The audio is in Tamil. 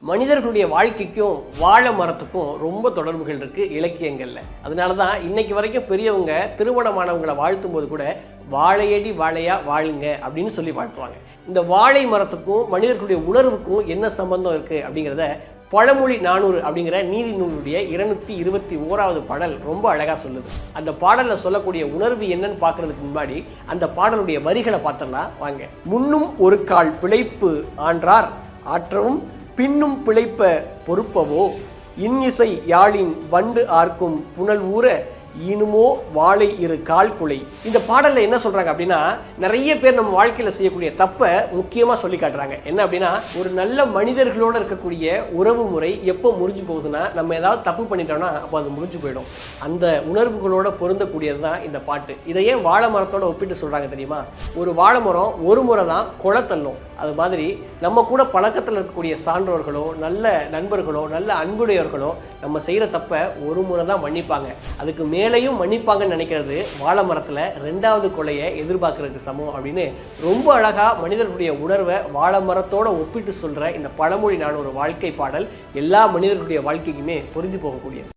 மனிதர்களுடைய வாழ்க்கைக்கும் வாழை மரத்துக்கும் ரொம்ப தொடர்புகள் இருக்குது இலக்கியங்களில். அதனால தான் இன்னைக்கு வரைக்கும் பெரியவங்க திருமணமானவங்களை வாழ்த்தும் போது கூட வாழையடி வாழையா வாழுங்க அப்படின்னு சொல்லி வாழ்த்துவாங்க. இந்த வாழை மரத்துக்கும் மனிதர்களுடைய உணர்வுக்கும் என்ன சம்பந்தம் இருக்குது அப்படிங்கிறத பழமொழி 400 அப்படிங்கிற நீதி நூலுடைய 221வது பாடல் ரொம்ப அழகாக சொல்லுது. அந்த பாடலில் சொல்லக்கூடிய உணர்வு என்னன்னு பார்க்கறதுக்கு முன்னாடி அந்த பாடலுடைய வரிகளை பார்த்துடலாம் வாங்க. முன்னும் ஒரு கால் பிழைப்பு ஆன்றார் ஆற்றவும் பின்னும் பிழைப்ப பொறுப்பவோ இன்னிசை யாழின் வண்டு ஆர்க்கும் புனல் ஊற ஈனுமோ வாழை இரு கால் குலை. இந்த பாடல்ல என்ன சொல்றாங்க அப்படின்னா, நிறைய பேர் நம்ம வாழ்க்கையில செய்யக்கூடிய தப்பை முக்கியமா சொல்லி காட்டுறாங்க. என்ன அப்படின்னா, ஒரு நல்ல மனிதர்களோட இருக்கக்கூடிய உறவு முறை எப்போ முறிஞ்சு போகுதுன்னா, நம்ம ஏதாவது தப்பு பண்ணிட்டோம்னா அப்போ அது முறிஞ்சு போயிடும். அந்த உணர்வுகளோட பொருந்தக்கூடியது தான் இந்த பாட்டு. இதை ஏன் வாழை மரத்தோட ஒப்பிட்டு சொல்றாங்க தெரியுமா? ஒரு வாழை மரம் ஒரு முறை தான் கொலை தள்ளும். அது மாதிரி நம்ம கூட பழக்கத்தில் இருக்கக்கூடிய சான்றோர்களோ நல்ல நண்பர்களோ நல்ல அன்புடையவர்களோ நம்ம செய்கிற தப்பை ஒரு முறை தான் மன்னிப்பாங்க. அதுக்கு மேலேயும் மன்னிப்பாங்கன்னு நினைக்கிறது வாழை மரத்தில் 2வது கொலையை எதிர்பார்க்கறதுக்கு சமம் அப்படின்னு ரொம்ப அழகாக மனிதர்களுடைய உணர்வை வாழை மரத்தோட ஒப்பிட்டு சொல்கிற இந்த பழமொழி 400 வாழ்க்கை பாடல் எல்லா மனிதர்களுடைய வாழ்க்கைக்குமே புரிஞ்சு போகக்கூடியது.